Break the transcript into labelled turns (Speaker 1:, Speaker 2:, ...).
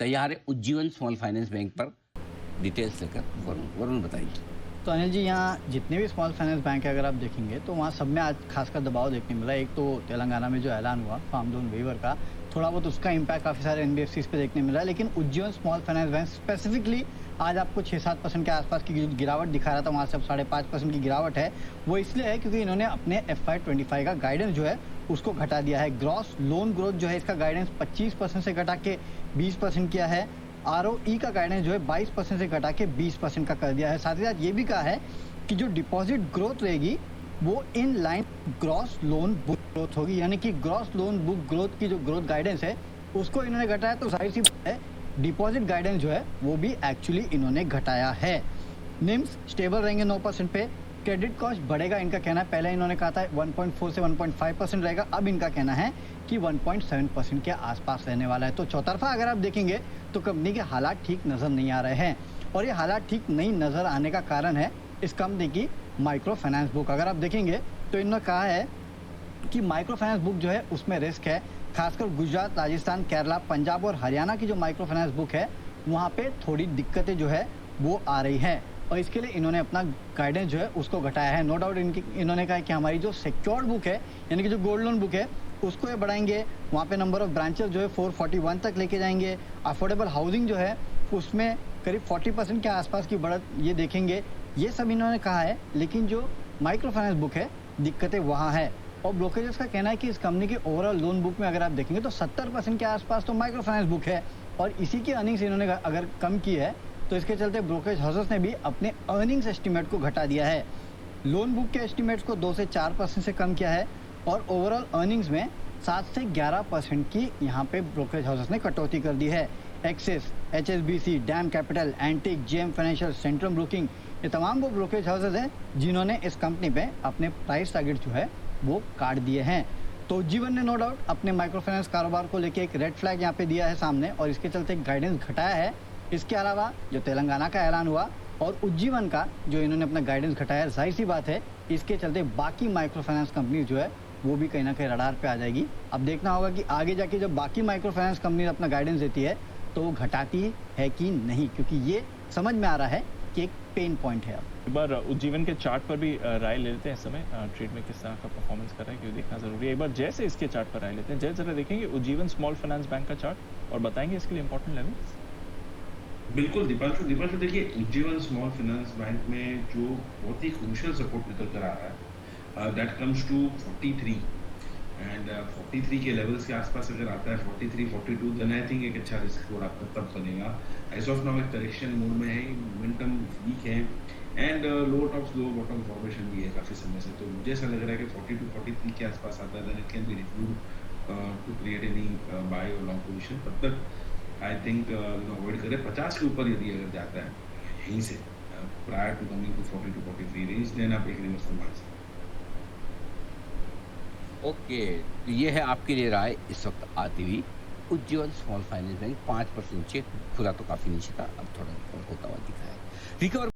Speaker 1: तैयार है Ujjivan small finance bank पर डिटेल्स लेकर। वरुण वरुण बताइए।
Speaker 2: तो अनिल जी, यहाँ जितने भी स्मॉल फाइनेंस बैंक है अगर आप देखेंगे तो वहाँ सब में आज खासकर दबाव देखने मिला। एक तो तेलंगाना में जो ऐलान हुआ फार्म लोन वेवर का, थोड़ा बहुत उसका इम्पैक्ट काफ़ी सारे एनबीएफसीज पे देखने मिला है। लेकिन Ujjivan small finance bank specifically आज आपको 6-7% के आसपास की गिरावट दिखा रहा था, वहाँ से अब 5.5% की गिरावट है। वो इसलिए है क्योंकि इन्होंने अपने FY25 का गाइडेंस जो है उसको घटा दिया है। ग्रॉस लोन ग्रोथ जो है इसका गाइडेंस 25% से घटा के 20% किया है। ROE का गाइडेंस जो है 22% से घटा के 20% का कर दिया है। साथ ही साथ ये भी कहा है कि जो डिपॉजिट ग्रोथ रहेगी वो in line gross loan book growth होगी, यानी कि ग्रॉस लोन बुक ग्रोथ की जो ग्रोथ गाइडेंस है उसको इन्होंने घटाया। तो जाहिर सी बात है डिपॉजिट गाइडेंस जो है वो भी एक्चुअली इन्होंने घटाया है। निम्स स्टेबल रहेंगे 9% पे। क्रेडिट कॉस्ट बढ़ेगा इनका कहना है, पहले इन्होंने कहा था 1.4 से 1.5% रहेगा, अब इनका कहना है कि 1.7% के आसपास रहने वाला है। तो चौतरफा अगर आप देखेंगे तो कंपनी के हालात ठीक नजर नहीं आ रहे हैं, और ये हालात ठीक नहीं नजर आने का कारण है इस कंपनी की माइक्रो फाइनेंस बुक। अगर आप देखेंगे तो इन्होंने कहा है कि माइक्रो फाइनेंस बुक जो है उसमें रिस्क है, खासकर गुजरात, राजस्थान, केरला, पंजाब और हरियाणा की जो माइक्रो फाइनेंस बुक है वहाँ पे थोड़ी दिक्कतें जो है वो आ रही हैं, और इसके लिए इन्होंने अपना गाइडेंस जो है उसको घटाया है। नो डाउट इन्होंने कहा कि हमारी जो सिक्योर्ड बुक है यानी कि जो गोल्ड लोन बुक है उसको ये बढ़ाएंगे, वहाँ पे नंबर ऑफ ब्रांचेस जो है 441 तक लेके जाएंगे। अफोर्डेबल हाउसिंग जो है उसमें करीब 40% के आसपास की बढ़त ये देखेंगे, ये सब इन्होंने कहा है। लेकिन जो माइक्रो फाइनेंस बुक है दिक्कतें वहाँ है, और ब्रोकरेजेस का कहना है कि इस कंपनी के ओवरऑल लोन बुक में अगर आप देखेंगे तो 70% के आसपास तो माइक्रो फाइनेंस बुक है, और इसी की अर्निंग्स इन्होंने अगर कम की है तो इसके चलते ब्रोकरेज हाउसेस ने भी अपने अर्निंग्स एस्टिमेट को घटा दिया है। लोन बुक के एस्टिमेट्स को 2 से 4% से कम किया है, और ओवरऑल अर्निंग्स में 7 से 11% की यहाँ पे ब्रोकरेज हाउसेस ने कटौती कर दी है। Axis, HSBC, DAM Capital, Antique, JM Financial, Centrum Broking, ये तमाम वो ब्रोकरेज हाउसेस हैं जिन्होंने इस कंपनी पे अपने प्राइस टारगेट जो है वो काट दिए हैं। तो उज्जीवन ने नो डाउट अपने माइक्रो फाइनेंस कारोबार को लेके एक रेड फ्लैग यहाँ पे दिया है सामने, और इसके चलते गाइडेंस घटाया है। इसके अलावा जो तेलंगाना का ऐलान हुआ और उज्जीवन का जो इन्होंने अपना गाइडेंस घटाया, जाहिर सी बात है इसके चलते बाकी माइक्रो फाइनेंस कंपनी जो है वो भी कहीं ना कहीं रडार पे आ जाएगी। अब देखना होगा कि आगे जाके जब बाकी माइक्रो फाइनेंस कंपनी अपना गाइडेंस देती है तो वो घटाती है कि नहीं, क्योंकि ये समझ में आ रहा है कि एक पेन पॉइंट है। अब
Speaker 3: एक बार उज्जीवन के चार्ट पर भी राय ले लेते हैं इस समय ट्रेड में किस तरह का परफॉर्मेंस कर रहा है, क्यों देखना जरूरी है। एक बार जैसे इसके चार्ट पर राय लेते हैं, जैसे जरा देखेंगे उज्जीवन स्मॉल फाइनेंस बैंक का चार्ट और बताएंगे इसके लिए इंपॉर्टेंट लेवल्स।
Speaker 4: बिल्कुल दीपांशु देखिए, उज्जीवन स्मॉल फाइनेंस बैंक में जो बहुत ही क्रूशियल सपोर्ट निकल कर आ रहा है दैट कम्स टू 43, एंड 43 के लेवल्स के आसपास अगर आता है 43, 42, देन आई थिंक एक अच्छा रिस्क स्कोर आपका तब बनेगा। एज ऑफ नाउ एक करेक्शन मोड में है, मोमेंटम वीक है, and low tops low bottom formation भी है काफ़ी समय से। तो मुझे ऐसा लग रहा है कि 42, 43 के आसपास आता है, then it can be reviewed to create any buy और लॉन्ग पोजीशन। तब तक आई थिंक अवॉइड करें। 50 के ऊपर यदि अगर जाता है यहीं से prior to coming to 42, 43 range, then आप एक रिवर्सल मान सकते हैं।
Speaker 1: ओके, तो ये है आपके लिए राय इस वक्त आती हुई। उज्जीवन स्मॉल फाइनेंस बैंक 5% नीचे खुला तो काफी नीचे था, अब थोड़ा ऊपर होता हुआ दिखा है। रिकवर